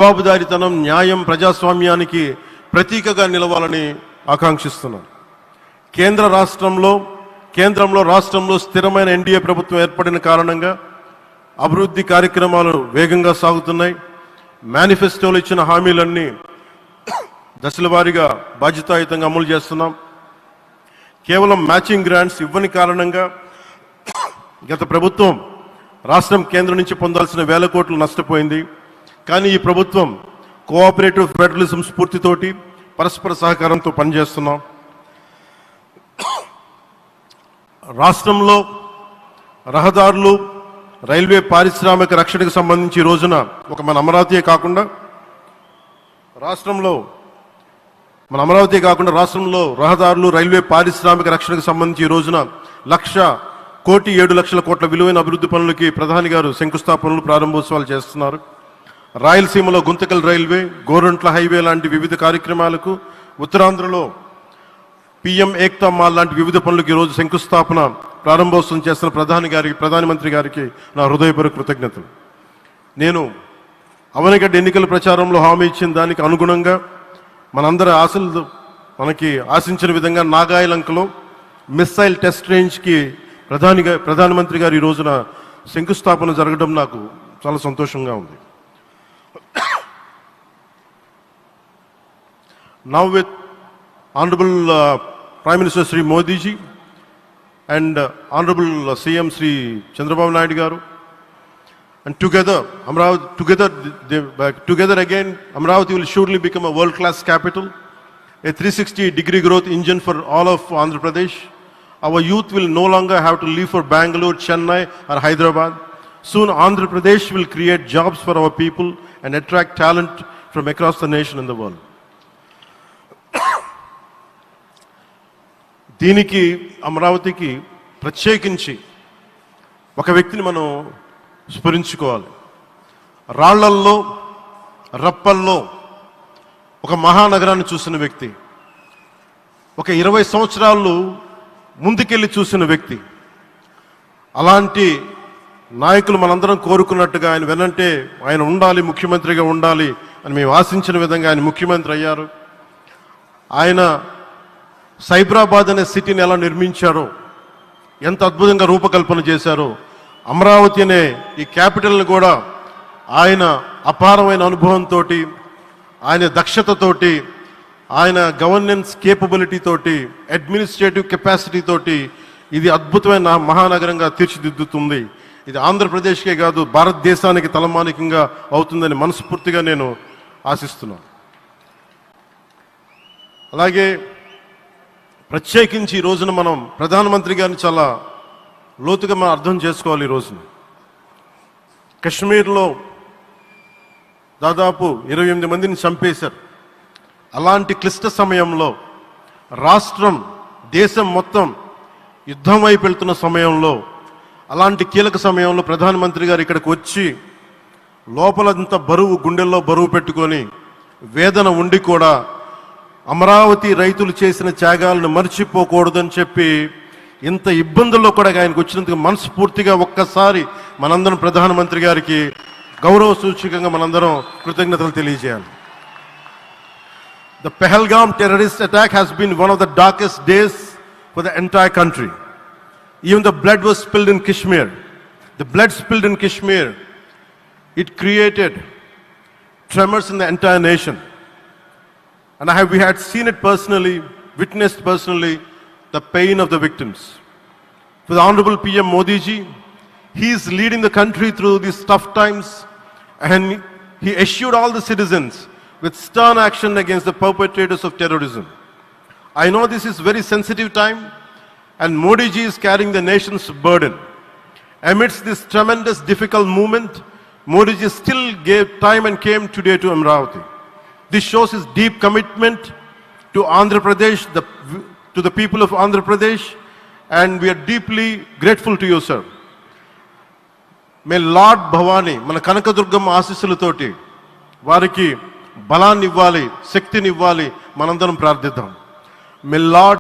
జవాబుదారీతనం, న్యాయం, ప్రజాస్వామ్యానికి ప్రతీకగా నిలవాలని ఆకాంక్షిస్తున్నాను. కేంద్రంలో రాష్ట్రంలో స్థిరమైన ఎన్డీఏ ప్రభుత్వం ఏర్పడిన కారణంగా అభివృద్ధి కార్యక్రమాలు వేగంగా సాగుతున్నాయి. మేనిఫెస్టోలో ఇచ్చిన హామీలన్నీ దశల వారీగా బాధ్యతాయుతంగా అమలు చేస్తున్నాం. కేవలం మ్యాచింగ్ గ్రాంట్స్ ఇవ్వని కారణంగా గత ప్రభుత్వం రాష్ట్రం కేంద్రం నుంచి పొందాల్సిన వేల కోట్లు నష్టపోయింది. కానీ ఈ ప్రభుత్వం కోఆపరేటివ్ ఫెడరలిజం స్ఫూర్తితోటి పరస్పర సహకారంతో పనిచేస్తున్నాం. రాష్ట్రంలో రహదారులు, రైల్వే, పారిశ్రామిక రక్షణకు సంబంధించి ఈ రోజున మన అమరావతి కాకుండా రాష్ట్రంలో రహదారులు, రైల్వే, పారిశ్రామిక రక్షణకు సంబంధించి ఈ రోజున 1,07,00,000 కోట్ల విలువైన అభివృద్ధి పనులకి ప్రధాని గారు శంకుస్థాపనలు, ప్రారంభోత్సవాలు చేస్తున్నారు. రాయలసీమలో గుంతకల్ రైల్వే, గోరంట్ల హైవే లాంటి వివిధ కార్యక్రమాలకు, ఉత్తరాంధ్రలో పిఎం ఏక్తా మాల్ లాంటి వివిధ పనులకు ఈరోజు శంకుస్థాపన, ప్రారంభోత్సవం చేస్తున్న ప్రధానమంత్రి గారికి నా హృదయపూర్వక కృతజ్ఞతలు. నేను అవనిగడ్డ ఎన్నికల ప్రచారంలో హామీ ఇచ్చిన దానికి అనుగుణంగా మనందరి ఆశలు మనకి ఆశించిన విధంగా నాగాయలంకలో మిస్సైల్ టెస్ట్ రేంజ్కి ప్రధానమంత్రి గారు ఈ రోజున శంకుస్థాపన జరగడం నాకు చాలా సంతోషంగా ఉంది. Now with Honorable Prime Minister Sri Modi ji and Honorable CM Sri Chandrababu Naidu garu, and together again Amravati will surely become a world-class capital, a 360-degree growth engine for all of Andhra Pradesh. Our youth will no longer have to leave for Bangalore, Chennai or Hyderabad. Soon Andhra Pradesh will create jobs for our people and attract talent from across the nation and the world. దీనికి అమరావతికి ప్రత్యేకించి ఒక వ్యక్తిని మనం స్మరించుకోవాలి. రాళ్లల్లో, రప్పల్లో ఒక మహానగరాన్ని చూసిన వ్యక్తి, ఒక 20 సంవత్సరాలు ముందుకెళ్ళి చూసిన వ్యక్తి. అలాంటి నాయకులు మనందరం కోరుకున్నట్టుగా ఆయన వెనంటే ఆయన ఉండాలి, ముఖ్యమంత్రిగా ఉండాలి అని మేము ఆశించిన విధంగా ఆయన ముఖ్యమంత్రి అయ్యారు. ఆయన సైబరాబాద్ అనే సిటీని ఎలా నిర్మించారో, ఎంత అద్భుతంగా రూపకల్పన చేశారో, అమరావతి అనే ఈ క్యాపిటల్ని కూడా ఆయన అపారమైన అనుభవంతో, ఆయన దక్షతతోటి, ఆయన గవర్నెన్స్ కేపబిలిటీ తోటి, అడ్మినిస్ట్రేటివ్ కెపాసిటీ తోటి ఇది అద్భుతమైన మహానగరంగా తీర్చిదిద్దుతుంది. ఇది ఆంధ్రప్రదేశ్కే కాదు, భారతదేశానికి తలమానికంగా అవుతుందని మనస్ఫూర్తిగా నేను ఆశిస్తున్నాను. అలాగే ప్రత్యేకించి ఈ రోజున మనం ప్రధానమంత్రి గారిని చాలా లోతుగా మనం అర్థం చేసుకోవాలి. ఈ రోజున కశ్మీర్లో దాదాపు 28 మందిని చంపేశారు. అలాంటి క్లిష్ట సమయంలో రాష్ట్రం, దేశం మొత్తం యుద్ధం వైపు వెళ్తున్న సమయంలో, అలాంటి కీలక సమయంలో ప్రధానమంత్రి గారు ఇక్కడికి వచ్చి లోపలంత బరువు, గుండెల్లో బరువు పెట్టుకొని వేదన ఉండి కూడా అమరావతి రైతులు చేసిన త్యాగాలను మర్చిపోకూడదని చెప్పి ఇంత ఇబ్బందుల్లో కూడా ఆయనకు వచ్చినందుకు మనస్ఫూర్తిగా ఒక్కసారి మనందరం ప్రధానమంత్రి గారికి గౌరవ సూచకంగా మనందరం కృతజ్ఞతలు తెలియజేయాలి. The Pahalgam terrorist attack has been one of the darkest days for the entire country. Even the blood was spilled in Kashmir. The blood spilled in Kashmir, it created tremors in the entire nation. And we had seen it personally, witnessed personally, the pain of the victims. For the Honorable PM Modi ji, he is leading the country through these tough times, and he assured all the citizens with stern action against the perpetrators of terrorism. I know this is very sensitive time, and Modi ji is carrying the nation's burden. Amidst this tremendous difficult moment, Modi ji still gave time and came today to Amravati. This shows his deep commitment to Andhra Pradesh, to the people of Andhra Pradesh, and we are deeply grateful to you, sir. May Lord Bhavani, mana Kanakadurgam ఆశీస్సులతోటి వారికి బలాన్ని ఇవ్వాలి, శక్తిని ఇవ్వాలి, మనందరం ప్రార్థిద్దాం. May Lord